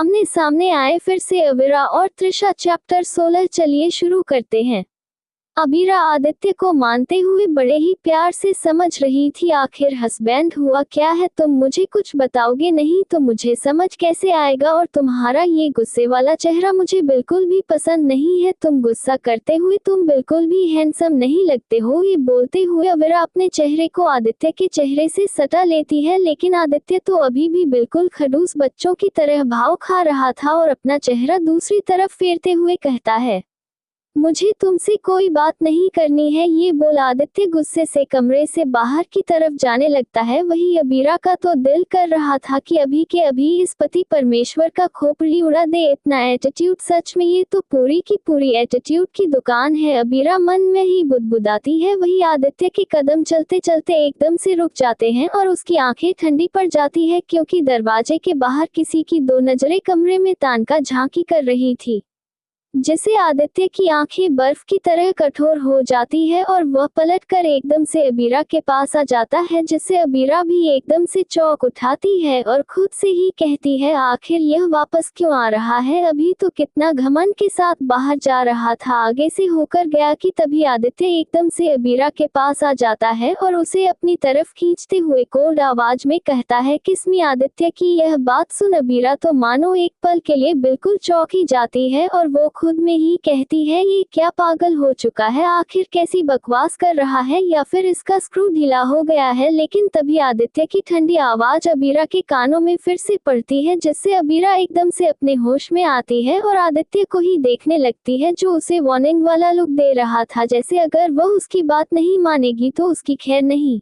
आमने सामने आए फिर से अबीरा और त्रिशा। चैप्टर 16 चलिए शुरू करते हैं। अबीरा आदित्य को मानते हुए बड़े ही प्यार से समझ रही थी। आखिर हस्बैंड हुआ क्या है, तुम मुझे कुछ बताओगे नहीं तो मुझे समझ कैसे आएगा। और तुम्हारा ये गुस्से वाला चेहरा मुझे बिल्कुल भी पसंद नहीं है। तुम गुस्सा करते हुए तुम बिल्कुल भी हैंडसम नहीं लगते हो। ये बोलते हुए अबीरा अपने चेहरे को आदित्य के चेहरे से सटा लेती है, लेकिन आदित्य तो अभी भी बिल्कुल खड़ूस बच्चों की तरह भाव खा रहा था और अपना चेहरा दूसरी तरफ फेरते हुए कहता है, मुझे तुमसे कोई बात नहीं करनी है। ये बोल आदित्य गुस्से से कमरे से बाहर की तरफ जाने लगता है। वही अबीरा का तो दिल कर रहा था कि अभी के अभी इस पति परमेश्वर का खोपड़ी उड़ा दे। इतना एटीट्यूड, सच में ये तो पूरी की पूरी एटीट्यूड की दुकान है। अबीरा मन में ही बुदबुदाती है। वही आदित्य के कदम चलते चलते एकदम से रुक जाते हैं और उसकी आंखें ठंडी पड़ जाती है, क्योंकि दरवाजे के बाहर किसी की दो नजरें कमरे में तान का झांकी कर रही थी, जिससे आदित्य की आंखें बर्फ की तरह कठोर हो जाती है और वह पलटकर एकदम से अबीरा के पास आ जाता है, जिससे अबीरा भी एकदम से चौंक उठाती है और खुद से ही कहती है, आखिर यह वापस क्यों आ रहा है। अभी तो कितना घमंड के साथ बाहर जा रहा था, आगे से होकर गया कि तभी आदित्य एकदम से अबीरा के पास आ जाता है और उसे अपनी तरफ खींचते हुए कोल्ड आवाज में कहता है, किस्मी। आदित्य की यह बात सुन अबीरा तो मानो एक पल के लिए बिल्कुल चौंकी जाती है और वो खुद में ही कहती है, ये क्या पागल हो चुका है, आखिर कैसी बकवास कर रहा है, या फिर इसका स्क्रू ढीला हो गया है। लेकिन तभी आदित्य की ठंडी आवाज अबीरा के कानों में फिर से पड़ती है, जिससे अबीरा एकदम से अपने होश में आती है और आदित्य को ही देखने लगती है, जो उसे वार्निंग वाला लुक दे रहा था, जैसे अगर वह उसकी बात नहीं मानेगी तो उसकी खैर नहीं।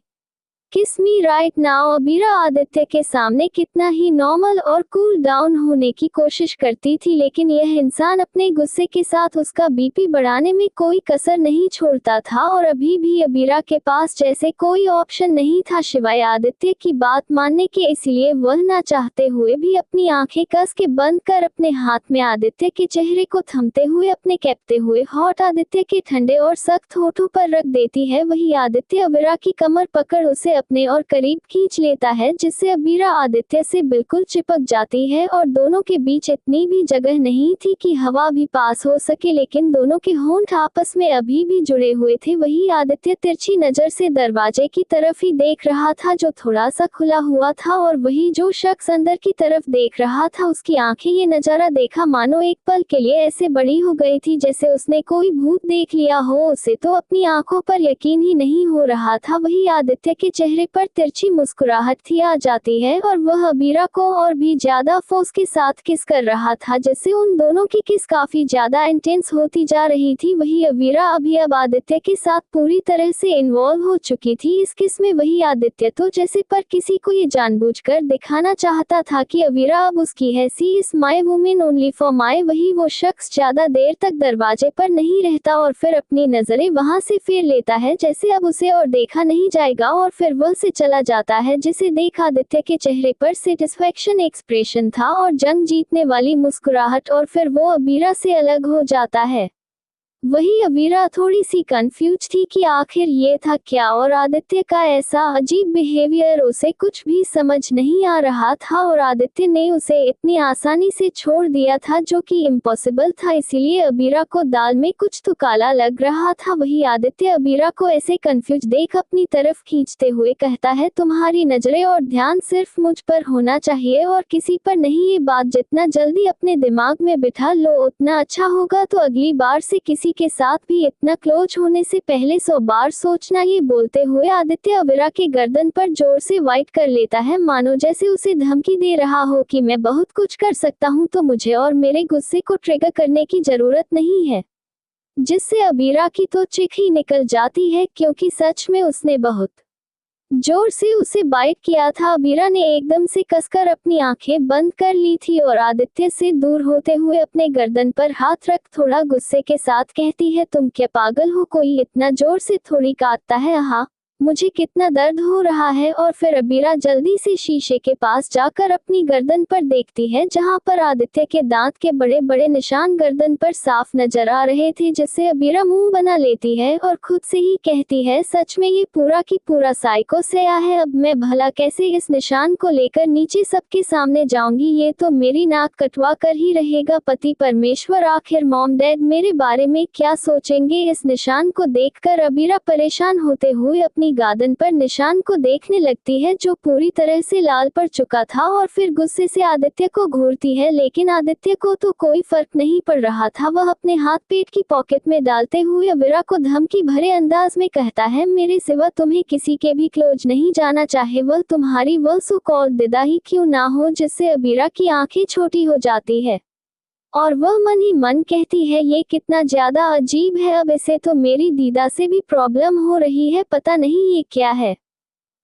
किस मी राइट नाउ। अबीरा आदित्य के सामने कितना ही नॉर्मल और कूल डाउन होने की कोशिश करती थी, लेकिन यह इंसान अपने गुस्से के साथ उसका बीपी बढ़ाने में कोई कसर नहीं छोड़ता था और अभी भी अबीरा के पास जैसे कोई ऑप्शन नहीं था सिवाय आदित्य की बात मानने के। इसलिए वह ना चाहते हुए भी अपनी आंखें कस के बंद कर अपने हाथ में आदित्य के चेहरे को थमते हुए अपने कैपते हुए होठ आदित्य के ठंडे और सख्त होठों पर रख देती है। वही आदित्य अबीरा की कमर पकड़ उसे अपने और करीब खींच लेता है, जिससे अबीरा आदित्य से बिल्कुल चिपक जाती है और दोनों के बीच इतनी भी जगह नहीं थी कि हवा भी पास हो सके, लेकिन दोनों के होंठ आपस में अभी भी जुड़े हुए थे। वही आदित्य तिरछी नजर से दरवाजे की तरफ ही देख रहा था, जो थोड़ा सा खुला हुआ था, और वही जो शख्स अंदर की तरफ देख रहा था, उसकी आंखें ये नजारा देखा मानो एक पल के लिए ऐसे बड़ी हो गई थी जैसे उसने कोई भूत देख लिया हो। उसे तो अपनी आंखों पर यकीन ही नहीं हो रहा था। वही आदित्य के चेहरे पर तिरछी मुस्कुराहट थी आ जाती है और वह अबीरा को और भी ज्यादा फोर्स के साथ किस कर रहा था, जिससे उन दोनों की किस काफी ज्यादा इंटेंस होती जा रही थी। वही अबीरा अभी अब आदित्य के साथ पूरी तरह से इन्वॉल्व हो चुकी थी इस किस में। वही आदित्य तो जैसे पर किसी को ये जानबूझकर दिखाना चाहता था कि अबीरा अब उसकी है, she is my woman only for my. वही वो शख्स ज्यादा देर तक दरवाजे पर नहीं रहता और फिर अपनी नजरें वहां से फेर लेता है, जैसे अब उसे और देखा नहीं जाएगा, और फिर वह से चला जाता है, जिसे देख आदित्य के चेहरे पर सेटिस्फैक्शन एक्सप्रेशन था और जंग जीतने वाली मुस्कुराहट, और फिर वो अबीरा से अलग हो जाता है। वही अबीरा थोड़ी सी कंफ्यूज थी कि आखिर ये था क्या, और आदित्य का ऐसा अजीब बिहेवियर उसे कुछ भी समझ नहीं आ रहा था, और आदित्य ने उसे इतनी आसानी से छोड़ दिया था जो कि इम्पॉसिबल था। इसीलिए अबीरा को दाल में कुछ तो काला लग रहा था। वही आदित्य अबीरा को ऐसे कंफ्यूज देख अपनी तरफ खींचते हुए कहता है, तुम्हारी नजरें और ध्यान सिर्फ मुझ पर होना चाहिए और किसी पर नहीं। ये बात जितना जल्दी अपने दिमाग में बिठा लो उतना अच्छा होगा, तो अगली बार से किसी के साथ भी इतना क्लोज होने से पहले 100 बार सोचना। ये बोलते हुए आदित्य अबीरा के गर्दन पर जोर से वाइट कर लेता है, मानो जैसे उसे धमकी दे रहा हो कि मैं बहुत कुछ कर सकता हूँ, तो मुझे और मेरे गुस्से को ट्रिगर करने की जरूरत नहीं है। जिससे अबीरा की तो चीख ही निकल जाती है, क्योंकि सच में उसने बहुत जोर से उसे बाइट किया था। अबीरा ने एकदम से कसकर अपनी आंखें बंद कर ली थी और आदित्य से दूर होते हुए अपने गर्दन पर हाथ रख थोड़ा गुस्से के साथ कहती है, तुम क्या पागल हो, कोई इतना जोर से थोड़ी काटता है। हाँ, मुझे कितना दर्द हो रहा है। और फिर अबीरा जल्दी से शीशे के पास जाकर अपनी गर्दन पर देखती है, जहां पर आदित्य के दांत के बड़े बड़े निशान गर्दन पर साफ नजर आ रहे थे, जिससे अबीरा मुंह बना लेती है और खुद से ही कहती है, सच में ये पूरा की पूरा साइको सया है। अब मैं भला कैसे इस निशान को लेकर नीचे सबके सामने जाऊंगी, ये तो मेरी नाक कटवा कर ही रहेगा। पति परमेश्वर, आखिर मॉम डैड मेरे बारे में क्या सोचेंगे। इस निशान को देखकर अबीरा परेशान होते हुए अपनी गर्दन पर निशान को देखने लगती है, जो पूरी तरह से लाल पड़ चुका था, और फिर गुस्से से आदित्य को घूरती है। लेकिन आदित्य को तो कोई फर्क नहीं पड़ रहा था। वह अपने हाथ पेट की पॉकेट में डालते हुए अबीरा को धमकी भरे अंदाज में कहता है, मेरे सिवा तुम्हें किसी के भी क्लोज नहीं जाना, चाहे वह तुम्हारी वह सो कॉल्ड दिदा ही क्यों ना हो। जिससे अबीरा की आंखें छोटी हो जाती है और वह मन ही मन कहती है, ये कितना ज्यादा अजीब है। अब इसे तो मेरी दीदा से भी प्रॉब्लम हो रही है, पता नहीं ये क्या है,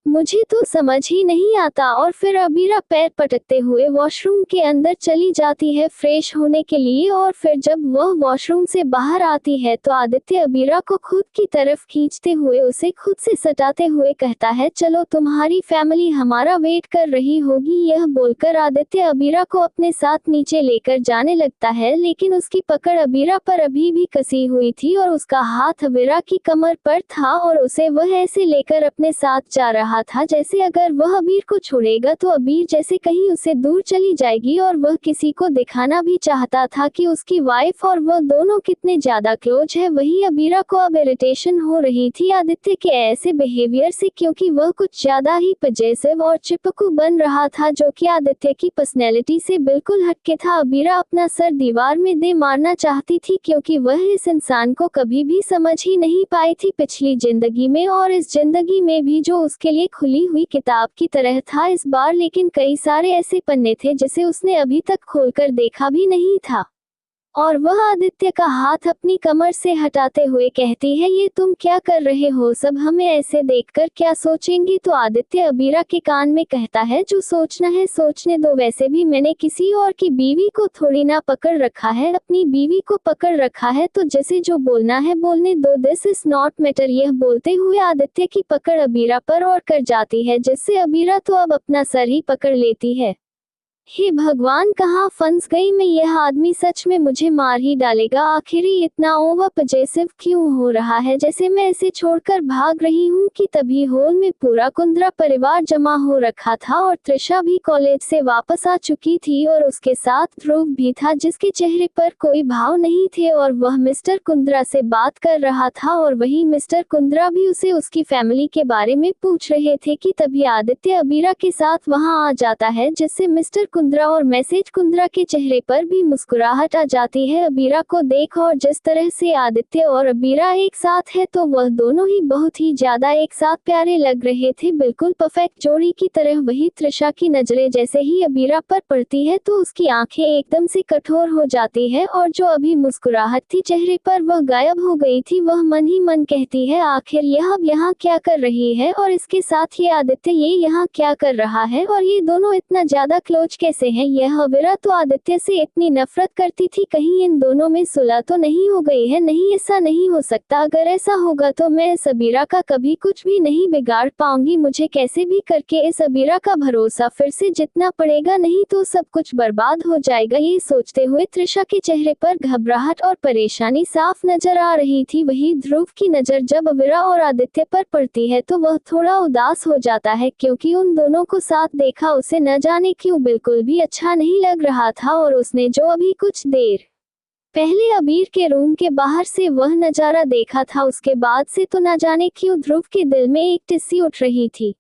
मुझे तो समझ ही नहीं आता। और फिर अबीरा पैर पटकते हुए वॉशरूम के अंदर चली जाती है फ्रेश होने के लिए। और फिर जब वह वॉशरूम से बाहर आती है तो आदित्य अबीरा को खुद की तरफ खींचते हुए उसे खुद से सटाते हुए कहता है, चलो तुम्हारी फैमिली हमारा वेट कर रही होगी। यह बोलकर आदित्य अबीरा को अपने साथ नीचे लेकर जाने लगता है, लेकिन उसकी पकड़ अबीरा पर अभी भी कसी हुई थी और उसका हाथ अबीरा की कमर पर था और उसे वह ऐसे लेकर अपने साथ जा रहा था जैसे अगर वह अबीर को छोड़ेगा तो अबीर जैसे कहीं उसे दूर चली जाएगी। और वह किसी को दिखाना भी चाहता था कि उसकी वाइफ और वह दोनों कितने ज्यादा क्लोज है। वही अबीरा को अब इरिटेशन हो रही थी आदित्य के ऐसे बिहेवियर से, क्योंकि वह कुछ ज्यादा ही पजेसिव और चिपकू बन रहा था, जो कि आदित्य की पर्सनैलिटी से बिल्कुल हटके था। अबीरा अपना सर दीवार में दे मारना चाहती थी, क्योंकि वह इस इंसान को कभी भी समझ ही नहीं पाई थी पिछली जिंदगी में और इस जिंदगी में भी, जो उसके लिए खुली हुई किताब की तरह था इस बार। लेकिन कई सारे ऐसे पन्ने थे जिसे उसने अभी तक खोलकर देखा भी नहीं था। और वह आदित्य का हाथ अपनी कमर से हटाते हुए कहती है, ये तुम क्या कर रहे हो, सब हमें ऐसे देखकर क्या सोचेंगी। तो आदित्य अबीरा के कान में कहता है, जो सोचना है सोचने दो, वैसे भी मैंने किसी और की बीवी को थोड़ी ना पकड़ रखा है, अपनी बीवी को पकड़ रखा है, तो जैसे जो बोलना है बोलने दो, दिस इज नॉट मैटर। यह बोलते हुए आदित्य की पकड़ अबीरा पर और कर जाती है, जिससे अबीरा तो अब अपना सर ही पकड़ लेती है। हे भगवान, कहाँ फंस गई मैं, यह आदमी सच में मुझे मार ही डालेगा। आखिर ही इतना ओवर पजेसिव क्यों हो रहा है, जैसे मैं इसे छोड़कर भाग रही हूँ। कि तभी हॉल में पूरा कुंद्रा परिवार जमा हो रखा था और त्रिशा भी कॉलेज से वापस आ चुकी थी और उसके साथ ध्रुव भी था, जिसके चेहरे पर कोई भाव नहीं थे और वह मिस्टर कुंद्रा से बात कर रहा था और वही मिस्टर कुंद्रा भी उसे उसकी फैमिली के बारे में पूछ रहे थे। कि तभी आदित्य अबीरा के साथ वहां आ जाता है, जिससे मिस्टर कुंद्रा और मैसेज कुंद्रा के चेहरे पर भी मुस्कुराहट आ जाती है अबीरा को देख। और जिस तरह से आदित्य और अबीरा एक साथ है तो वह दोनों ही बहुत ही ज्यादा एक साथ प्यारे लग रहे थे, बिल्कुल परफेक्ट जोड़ी की तरह। वही त्रिशा की नजरें जैसे ही अबीरा पर पड़ती है तो उसकी आंखें एकदम से कठोर हो जाती है और जो अभी मुस्कुराहट थी चेहरे पर वह गायब हो गई थी। वह मन ही मन कहती है, आखिर यह अब यहाँ क्या कर रही है और इसके साथ ये आदित्य ये यहाँ क्या कर रहा है और ये दोनों इतना ज्यादा क्लोज कैसे हैं। यह अबीरा तो आदित्य से इतनी नफरत करती थी, कहीं इन दोनों में सुलह तो नहीं हो गई है। नहीं, ऐसा नहीं हो सकता, अगर ऐसा होगा तो मैं इस अबीरा का कभी कुछ भी नहीं बिगाड़ पाऊंगी। मुझे कैसे भी करके इस अबीरा का भरोसा फिर से जितना पड़ेगा, नहीं तो सब कुछ बर्बाद हो जाएगा। ये सोचते हुए त्रिशा के चेहरे पर घबराहट और परेशानी साफ नजर आ रही थी। वही ध्रुव की नजर जब अबीरा और आदित्य पर पड़ती है तो वह थोड़ा उदास हो जाता है, क्योंकि उन दोनों को साथ देखा उसे न जाने क्यों बिल्कुल भी अच्छा नहीं लग रहा था। और उसने जो अभी कुछ देर पहले अबीर के रूम के बाहर से वह नजारा देखा था, उसके बाद से तो न जाने क्यों ध्रुव के दिल में एक टिस्सी उठ रही थी।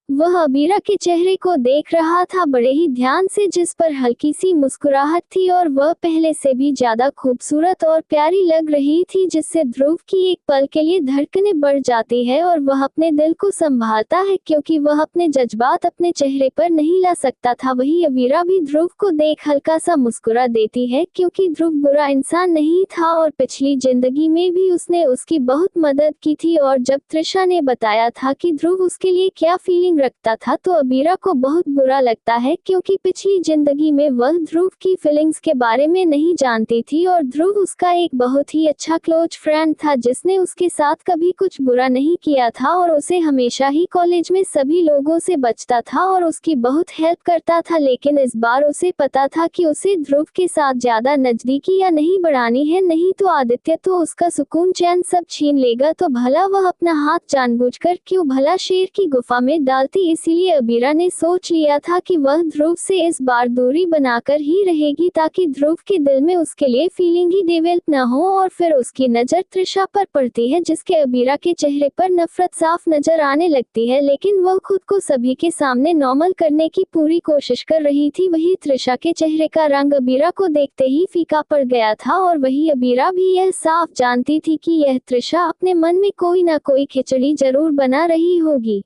वह अबीरा के चेहरे को देख रहा था बड़े ही ध्यान से, जिस पर हल्की सी मुस्कुराहट थी और वह पहले से भी ज्यादा खूबसूरत और प्यारी लग रही थी, जिससे ध्रुव की एक पल के लिए धड़कनें बढ़ जाती है और वह अपने दिल को संभालता है, क्योंकि वह अपने जज्बात अपने चेहरे पर नहीं ला सकता था। वही अबीरा भी ध्रुव को देख हल्का सा मुस्कुरा देती है, क्योंकि ध्रुव बुरा इंसान नहीं था और पिछली जिंदगी में भी उसने उसकी बहुत मदद की थी। और जब त्रिशा ने बताया था कि ध्रुव उसके लिए क्या फीलिंग रखता था तो अबीरा को बहुत बुरा लगता है, क्योंकि पिछली जिंदगी में वह ध्रुव की फीलिंग्स के बारे में नहीं जानती थी और ध्रुव उसका एक बहुत ही अच्छा क्लोज फ्रेंड था जिसने उसके साथ कभी कुछ बुरा नहीं किया था और उसे हमेशा ही कॉलेज में सभी लोगों से बचता था और उसकी बहुत हेल्प करता था। लेकिन इस बार उसे पता था कि उसे ध्रुव के साथ ज्यादा नजदीकी या नहीं बढ़ानी है, नहीं तो आदित्य तो उसका सुकून चैन सब छीन लेगा। तो भला वह अपना हाथ जानबूझकर क्यों भला शेर की गुफा में डालती। इसीलिए अबीरा ने सोच लिया था कि वह ध्रुव से इस बार दूरी बनाकर ही रहेगी, ताकि ध्रुव के दिल में उसके लिए फीलिंग ही डेवलप न हो। और फिर उसकी नजर त्रिशा पर पड़ती है, जिसके अबीरा के चेहरे पर नफरत साफ नजर आने लगती है, लेकिन वह खुद को सभी के सामने नॉर्मल करने की पूरी कोशिश कर रही थी। वही त्रिशा के चेहरे का रंग अबीरा को देखते ही फीका पड़ गया था और वही अबीरा भी यह साफ जानती थी कि यह त्रिशा अपने मन में कोई ना कोई खिचड़ी जरूर बना रही होगी।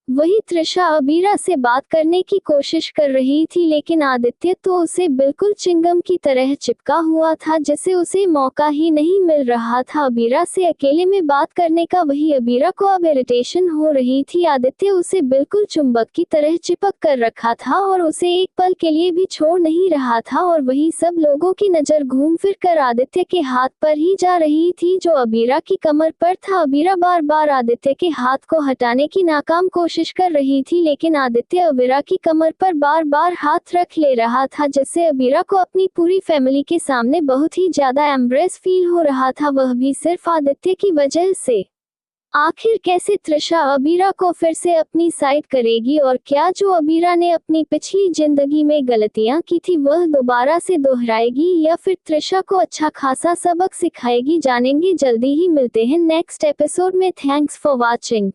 वही त्रिशा अबीरा से बात करने की कोशिश कर रही थी, लेकिन आदित्य तो उसे बिल्कुल चिंगम की तरह चिपका हुआ था, जिसे उसे मौका ही नहीं मिल रहा था अबीरा से अकेले में बात करने का। वही अबीरा को अब इरिटेशन हो रही थी। आदित्य उसे बिल्कुल चुंबक की तरह चिपक कर रखा था और उसे एक पल के लिए भी छोड़ नहीं रहा था। और वही सब लोगों की नजर घूम फिर कर आदित्य के हाथ पर ही जा रही थी जो अबीरा की कमर पर था। अबीरा बार बार आदित्य के हाथ को हटाने की नाकाम कोशिश कर रही थी, लेकिन आदित्य अबीरा की कमर पर बार बार हाथ रख ले रहा था, जिससे अबीरा को अपनी पूरी फैमिली के सामने बहुत ही ज्यादा एम्ब्रेस फील हो रहा था, वह भी सिर्फ आदित्य की वजह से। आखिर कैसे त्रिशा अबीरा को फिर से अपनी साइड करेगी और क्या जो अबीरा ने अपनी पिछली जिंदगी में गलतियां की थी वह दोबारा से दोहराएगी या फिर त्रिशा को अच्छा खासा सबक सिखाएगी, जानेंगे जल्दी ही। मिलते हैं नेक्स्ट एपिसोड में। Thanks for watching.